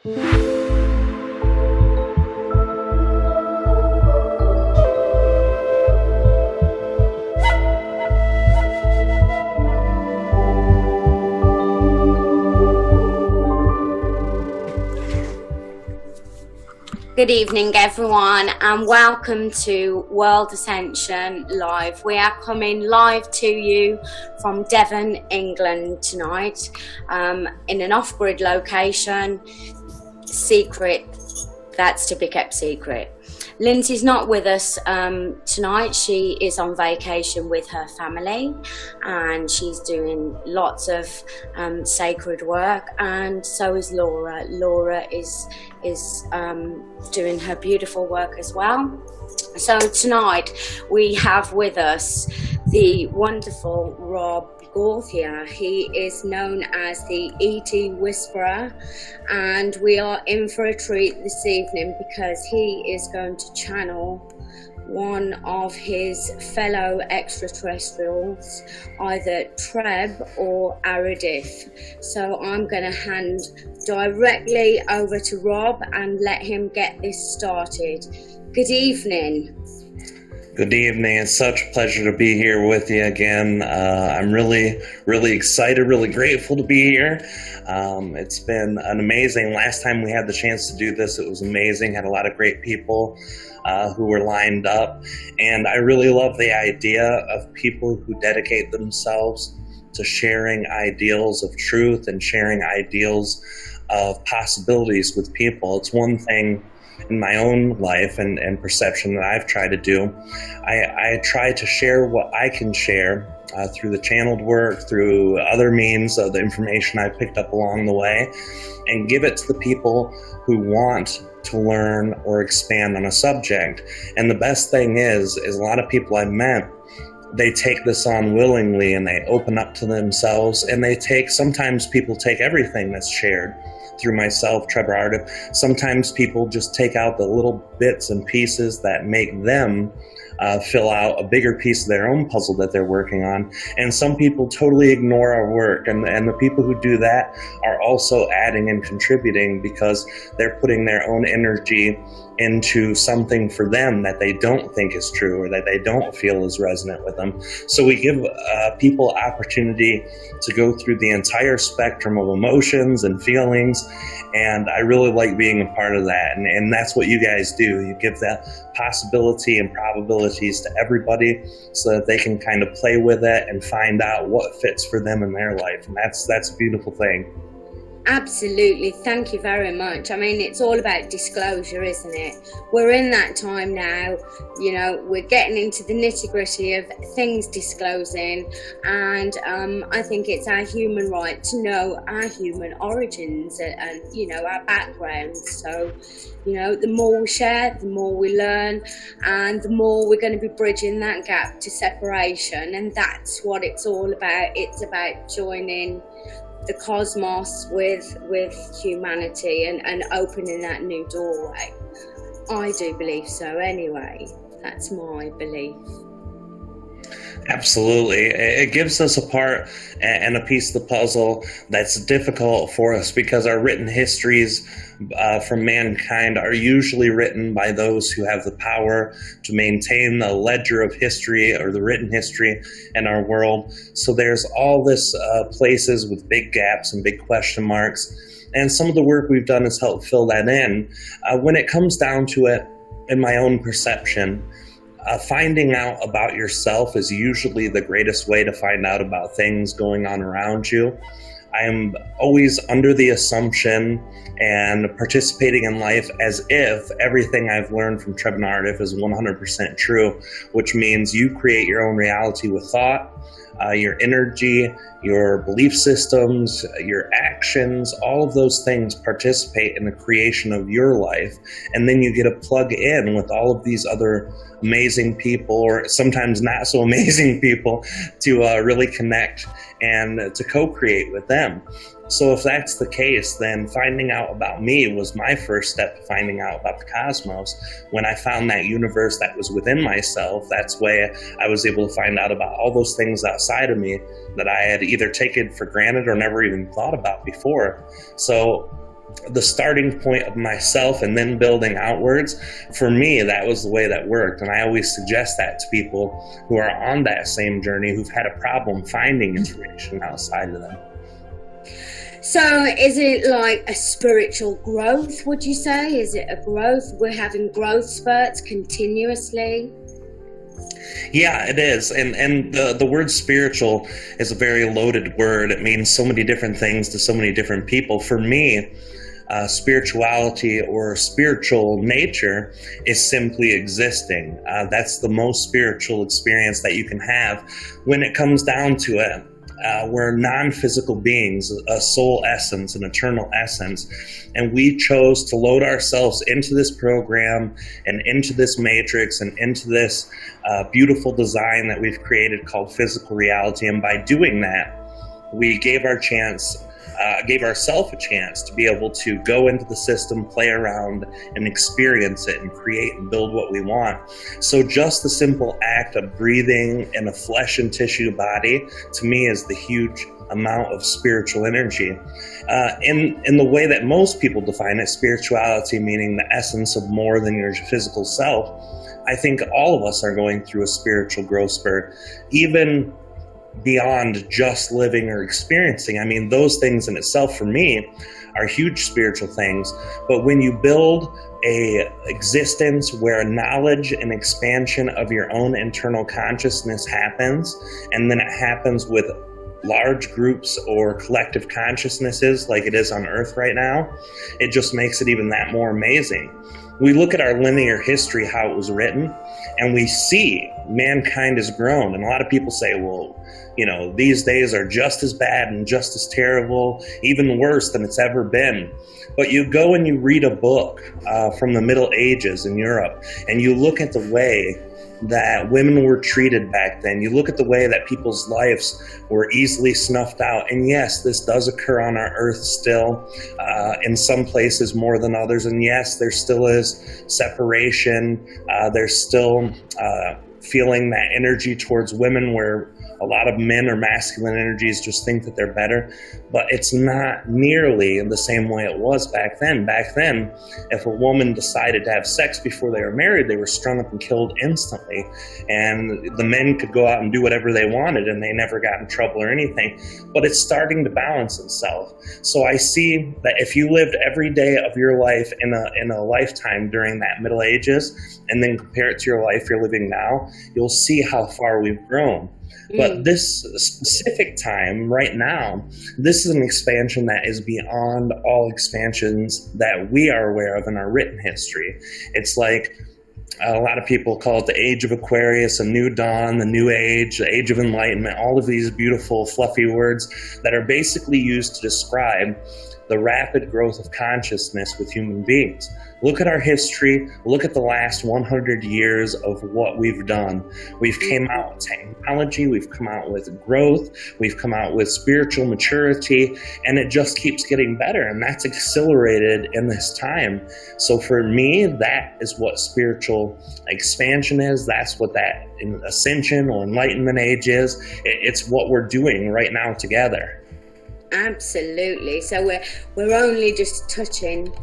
Good evening, everyone, and welcome to World Ascension Live. We are coming live to you from Devon, England tonight, in an off-grid location, secret, that's to be kept secret. Lindsay's not with us tonight. She is on vacation with her family and she's doing lots of sacred work, and so is Laura. Laura is doing her beautiful work as well. So tonight we have with us the wonderful Rob Gauthier. He is known as the ET Whisperer, and we are in for a treat this evening because he is going to channel one of his fellow extraterrestrials, either Treb or Aridif. So I'm going to hand directly over to Rob and let him get this started. Good evening. Good evening. It's such a pleasure to be here with you again. I'm really excited, really grateful to be here. It's been an amazing, last time we had the chance to do this, it was amazing. Had a lot of great people who were lined up. And I really love the idea of people who dedicate themselves to sharing ideals of truth and sharing ideals of possibilities with people. It's one thing in my own life and perception that I've tried to do. I try to share what I can share through the channeled work, through other means of the information I picked up along the way, and give it to the people who want to learn or expand on a subject. And the best thing is a lot of people I've met, they take this on willingly and they open up to themselves, and sometimes people take everything that's shared through myself, Trevor Ardif. Sometimes people just take out the little bits and pieces that make them fill out a bigger piece of their own puzzle that they're working on. And some people totally ignore our work. And the people who do that are also adding and contributing because they're putting their own energy into something for them that they don't think is true or that they don't feel is resonant with them. So we give people opportunity to go through the entire spectrum of emotions and feelings, and I really like being a part of that. And that's what you guys do. You give that possibility and probabilities to everybody so that they can kind of play with it and find out what fits for them in their life. And that's a beautiful thing. Absolutely, thank you very much. I mean, it's all about disclosure, isn't it? We're in that time now, you know, we're getting into the nitty-gritty of things disclosing, and I think it's our human right to know our human origins and you know, our backgrounds. So, you know, the more we share, the more we learn, and the more we're going to be bridging that gap to separation, and that's what it's all about. It's about joining the cosmos with humanity and opening that new doorway. I do believe so anyway. That's my belief. Absolutely. It gives us a part and a piece of the puzzle that's difficult for us because our written histories from mankind are usually written by those who have the power to maintain the ledger of history or the written history in our world. So there's all this places with big gaps and big question marks. And some of the work we've done has helped fill that in. When it comes down to it, in my own perception, finding out about yourself is usually the greatest way to find out about things going on around you. I am always under the assumption and participating in life as if everything I've learned from Treb and Ardif is 100% true, which means you create your own reality with thought, your energy, your belief systems, your actions, all of those things participate in the creation of your life. And then you get to plug in with all of these other amazing people, or sometimes not so amazing people, to really connect and to co-create with them. So if that's the case, then finding out about me was my first step to finding out about the cosmos. When I found that universe that was within myself, that's where I was able to find out about all those things outside of me that I had either taken for granted or never even thought about before. So the starting point of myself and then building outwards, for me, that was the way that worked. And I always suggest that to people who are on that same journey, who've had a problem finding inspiration outside of them. So is it like a spiritual growth, would you say? Is it a growth? We're having growth spurts continuously? Yeah, it is. And the word spiritual is a very loaded word. It means so many different things to so many different people. For me, spirituality or spiritual nature is simply existing. That's the most spiritual experience that you can have. When it comes down to it, we're non-physical beings, a soul essence, an eternal essence, and we chose to load ourselves into this program and into this matrix and into this beautiful design that we've created called physical reality. And by doing that, we gave ourselves a chance to be able to go into the system, play around, and experience it and create and build what we want. So just the simple act of breathing in a flesh and tissue body, to me, is the huge amount of spiritual energy. In the way that most people define it, spirituality meaning the essence of more than your physical self, I think all of us are going through a spiritual growth spurt, even beyond just living or experiencing. I mean, those things in itself for me are huge spiritual things. But when you build a existence where knowledge and expansion of your own internal consciousness happens, and then it happens with large groups or collective consciousnesses like it is on Earth right now, it just makes it even that more amazing. We look at our linear history, how it was written, and we see mankind has grown. And a lot of people say, well, you know, these days are just as bad and just as terrible, even worse than it's ever been. But you go and you read a book from the Middle Ages in Europe, and you look at the way that women were treated back then. You look at the way that people's lives were easily snuffed out. And yes, this does occur on our earth still, in some places more than others. And yes, there still is separation. There's still feeling that energy towards women where a lot of men or masculine energies just think that they're better, but it's not nearly in the same way it was back then. Back then, if a woman decided to have sex before they were married, they were strung up and killed instantly, and the men could go out and do whatever they wanted, and they never got in trouble or anything. But it's starting to balance itself. So I see that if you lived every day of your life in a lifetime during that Middle Ages, and then compare it to your life you're living now, you'll see how far we've grown. But this specific time right now, this is an expansion that is beyond all expansions that we are aware of in our written history. It's like a lot of people call it the age of Aquarius, a new dawn, the new age, the age of enlightenment, all of these beautiful fluffy words that are basically used to describe the rapid growth of consciousness with human beings. Look at our history. Look at the last 100 years of what we've done. We've came out with technology. We've come out with growth. We've come out with spiritual maturity, and it just keeps getting better. And that's accelerated in this time. So for me, that is what spiritual expansion is. That's what that ascension or enlightenment age is. It's what we're doing right now together. Absolutely. So we're only just touching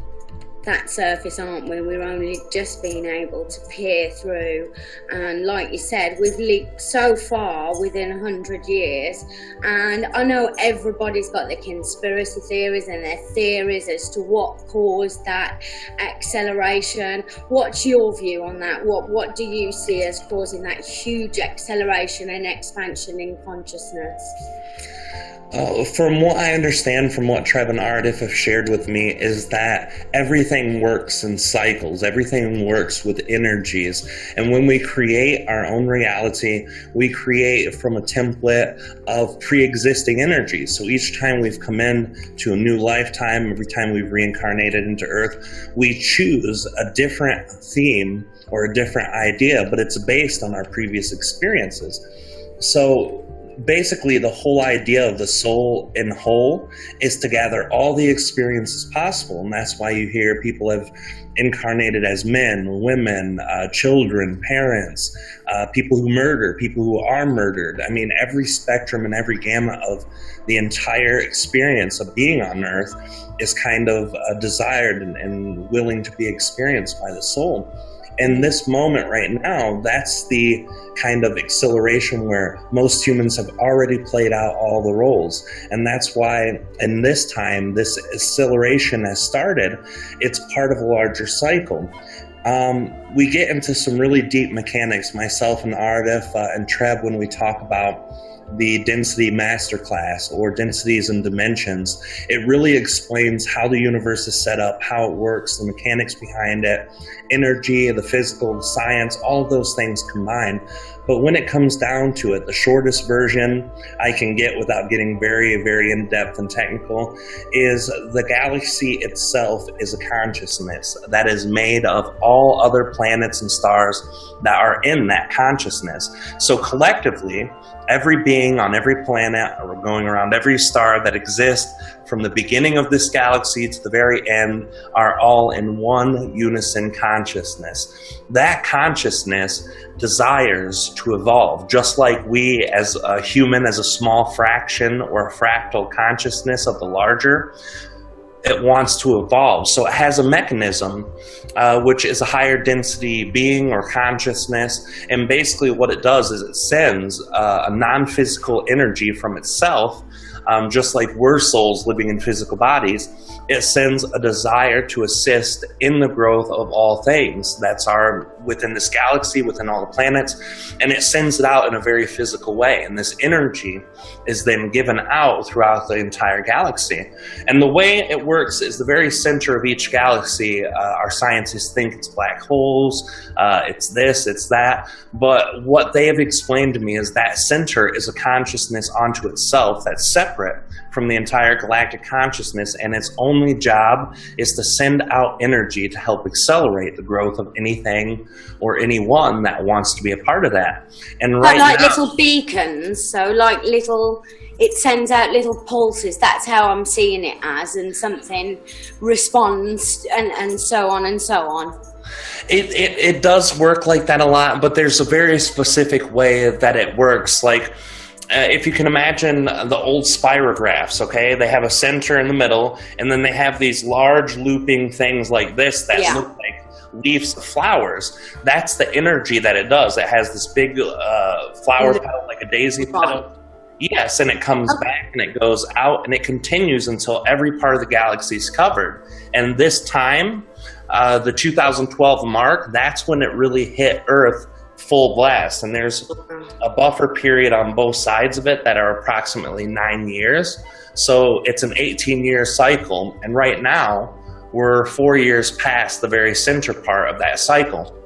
that surface, aren't we? We're only just being able to peer through, and like you said, we've leaped so far within 100 years, and I know everybody's got their conspiracy theories and their theories as to what caused that acceleration. What's your view on that? What do you see as causing that huge acceleration and expansion in consciousness? From what I understand, from what Trev and Ardif have shared with me, is that everything works in cycles. Everything works with energies. And when we create our own reality, we create from a template of pre-existing energies. So each time we've come in to a new lifetime, every time we've reincarnated into Earth, we choose a different theme or a different idea, but it's based on our previous experiences. So basically the whole idea of the soul in whole is to gather all the experiences possible, and that's why you hear people have incarnated as men, women, children, parents, people who murder, people who are murdered. I mean, every spectrum and every gamut of the entire experience of being on Earth is kind of desired and willing to be experienced by the soul. In this moment right now, that's the kind of acceleration where most humans have already played out all the roles. And that's why in this time, this acceleration has started. It's part of a larger cycle. We get into some really deep mechanics, myself and Ardif and Treb, when we talk about the density masterclass, or densities and dimensions. It really explains how the universe is set up, how it works, the mechanics behind it, energy, the physical, the science, all of those things combined. But when it comes down to it, the shortest version I can get without getting very, very in-depth and technical is the galaxy itself is a consciousness that is made of all other planets and stars that are in that consciousness. So collectively, every being on every planet, or going around every star that exists from the beginning of this galaxy to the very end, are all in one unison consciousness. That consciousness desires to evolve, just like we as a human, as a small fraction or a fractal consciousness of the larger. It wants to evolve. So it has a mechanism, which is a higher density being or consciousness. And basically what it does is it sends a non-physical energy from itself, just like we're souls living in physical bodies. It sends a desire to assist in the growth of all things that's within this galaxy, within all the planets, and it sends it out in a very physical way. And this energy is then given out throughout the entire galaxy. And the way it works is the very center of each galaxy. Our scientists think it's black holes, it's this, it's that. But what they have explained to me is that center is a consciousness onto itself that's separate from the entire galactic consciousness, and its only job is to send out energy to help accelerate the growth of anything or anyone that wants to be a part of that. And right like now, little beacons, so like little, it sends out little pulses. That's how I'm seeing it as, and something responds, and so on and so on. It does work like that a lot, but there's a very specific way that it works. Like, if you can imagine the old spirographs, okay? They have a center in the middle, and then they have these large looping things like this that look like leaves of flowers. That's the energy that it does. It has this big flower petal, like a daisy petal. Yes, and it comes back and it goes out and it continues until every part of the galaxy is covered. And this time, the 2012 mark, that's when it really hit Earth full blast. And there's a buffer period on both sides of it that are approximately 9 years. So it's an 18-year cycle. And right now, we're 4 years past the very center part of that cycle.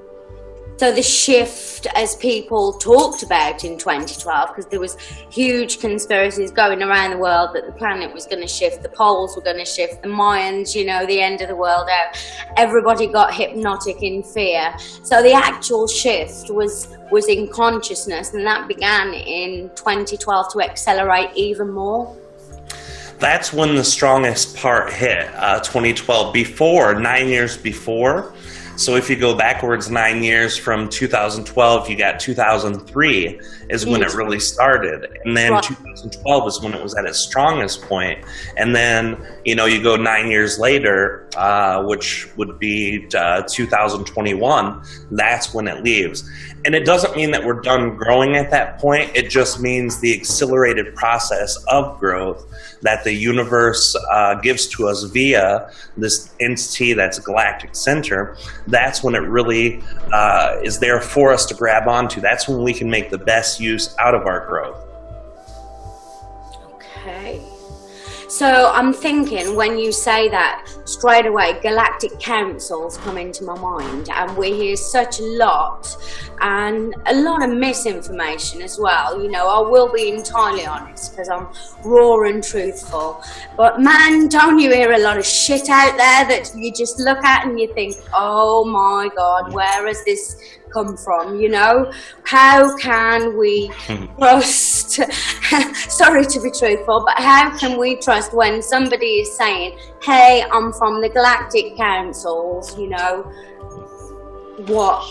So the shift, as people talked about in 2012, because there was huge conspiracies going around the world that the planet was going to shift, the poles were going to shift, the Mayans, you know, the end of the world out. Everybody got hypnotic in fear. So the actual shift was in consciousness, and that began in 2012 to accelerate even more. That's when the strongest part hit, 2012. Before, 9 years before. So if you go backwards 9 years from 2012, you got 2003 is when it really started. And then 2012 is when it was at its strongest point. And then, you know, you go 9 years later, which would be 2021, that's when it leaves. And it doesn't mean that we're done growing at that point. It just means the accelerated process of growth that the universe gives to us via this entity that's a galactic center. That's when it really is there for us to grab onto. That's when we can make the best use out of our growth. Okay. So I'm thinking, when you say that, straight away galactic councils come into my mind, and we hear such a lot, and a lot of misinformation as well. You know, I will be entirely honest because I'm raw and truthful, but man, don't you hear a lot of shit out there that you just look at and you think, oh my God, where has this come from, you know? How can we trust, sorry to be truthful, but how can we trust when somebody is saying, hey, I'm from the Galactic Councils, you know? What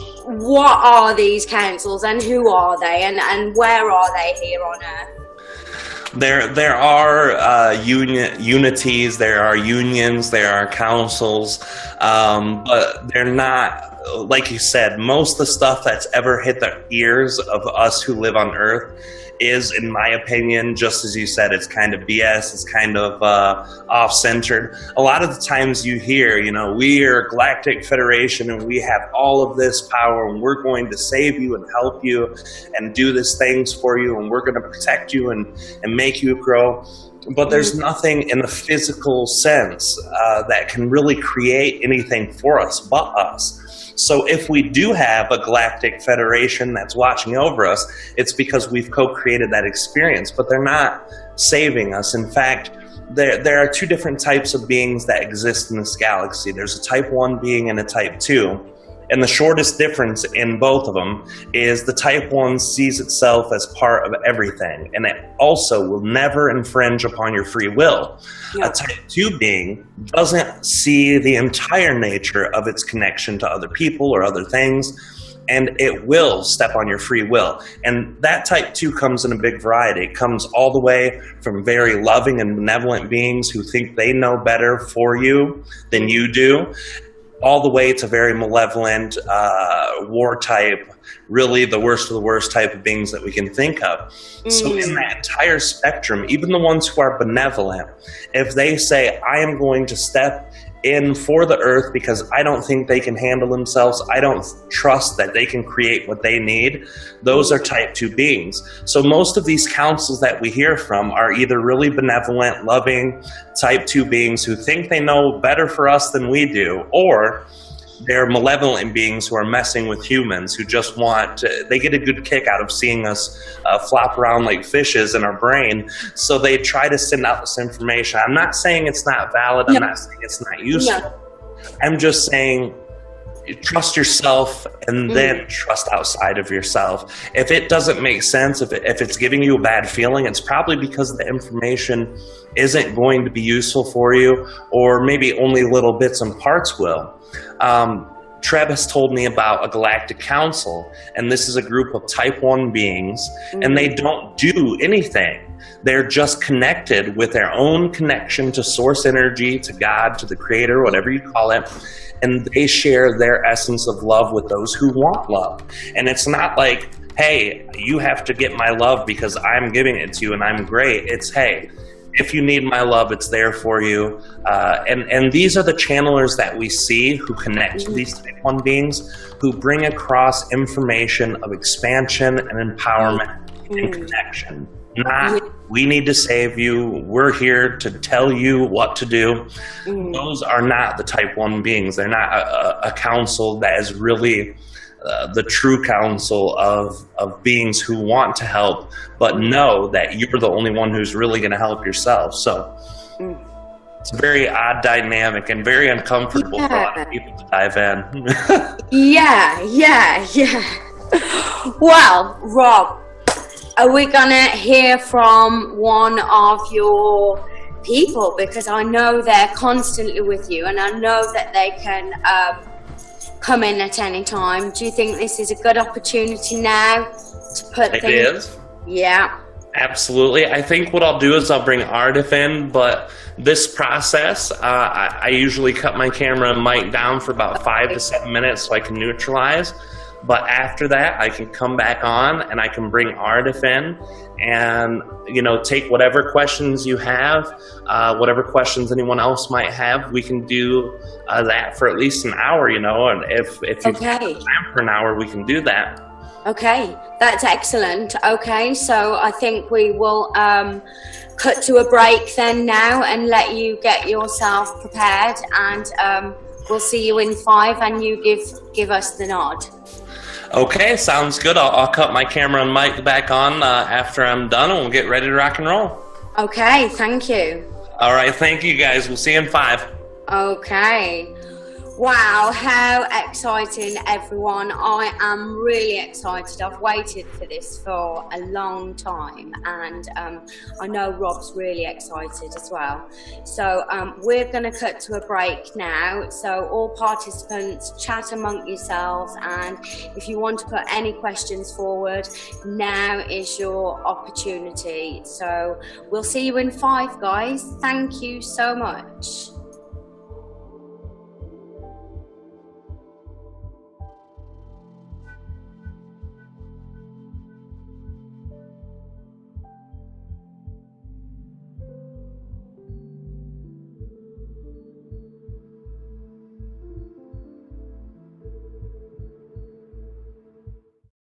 are these councils and who are they and where are they here on Earth? There are unities, there are unions, there are councils, but they're not, like you said, most of the stuff that's ever hit the ears of us who live on Earth is, in my opinion, just as you said, it's kind of BS, it's kind of off-centered. A lot of the times you hear, you know, we are Galactic Federation and we have all of this power and we're going to save you and help you and do these things for you and we're going to protect you and make you grow. But there's nothing in a physical sense that can really create anything for us but us. So if we do have a Galactic Federation that's watching over us, it's because we've co-created that experience, but they're not saving us. In fact, there are two different types of beings that exist in this galaxy. There's a Type 1 being and a Type 2. And the shortest difference in both of them is the Type 1 sees itself as part of everything, and it also will never infringe upon your free will. Yeah. A Type 2 being doesn't see the entire nature of its connection to other people or other things, and it will step on your free will. And that Type 2 comes in a big variety. It comes all the way from very loving and benevolent beings who think they know better for you than you do, all the way to very malevolent, war type, really the worst of the worst type of beings that we can think of. So in that entire spectrum, even the ones who are benevolent, if they say, I am going to step in for the Earth because I don't think they can handle themselves, I don't trust that they can create what they need, those are Type 2 beings. So most of these councils that we hear from are either really benevolent, loving Type 2 beings who think they know better for us than we do, or they're malevolent beings who are messing with humans, who just want to, they get a good kick out of seeing us flop around like fishes in our brain, so they try to send out this information. I'm not saying it's not valid, I'm not saying it's not useful. I'm just saying trust yourself and then trust outside of yourself. If it doesn't make sense, if it's giving you a bad feeling, it's probably because the information isn't going to be useful for you, or maybe only little bits and parts will. Treb has told me about a Galactic Council, and this is a group of Type 1 beings, and they don't do anything. They're just connected with their own connection to source energy, to God, to the Creator, whatever you call it, and they share their essence of love with those who want love. And it's not like, hey, you have to get my love because I'm giving it to you and I'm great. It's, hey, if you need my love, it's there for you. And these are the channelers that we see who connect to these Type 1 beings, who bring across information of expansion and empowerment and connection. Not, we need to save you, we're here to tell you what to do. Those are not the Type 1 beings. They're not a council that is really the true council of beings who want to help, but know that you're the only one who's really going to help yourself. So it's a very odd dynamic and very uncomfortable for a lot of people to dive in. Well, Rob, are we going to hear from one of your people? Because I know they're constantly with you, and I know that they can come in at any time. Do you think this is a good opportunity now to put things? It is. Yeah. Absolutely. I think what I'll do is I'll bring Ardif in, but this process, I usually cut my camera and mic down for about 5 to 7 minutes so I can neutralize. But after that, I can come back on and I can bring Ardif in and, you know, take whatever questions you have, whatever questions anyone else might have. We can do that for at least an hour, you know, and if you have time for an hour, we can do that. Okay, that's excellent. Okay, so I think we will cut to a break then now and let you get yourself prepared, and we'll see you in 5 and you give us the nod. Okay, sounds good. I'll cut my camera and mic back on after I'm done, and we'll get ready to rock and roll. Okay, thank you. All right, thank you guys. We'll see you in 5. Okay. Wow, how exciting, everyone. I am really excited. I've waited for this for a long time, and I know Rob's really excited as well. So we're going to cut to a break now. So all participants, chat among yourselves, and if you want to put any questions forward, now is your opportunity. So we'll see you in 5, guys. Thank you so much.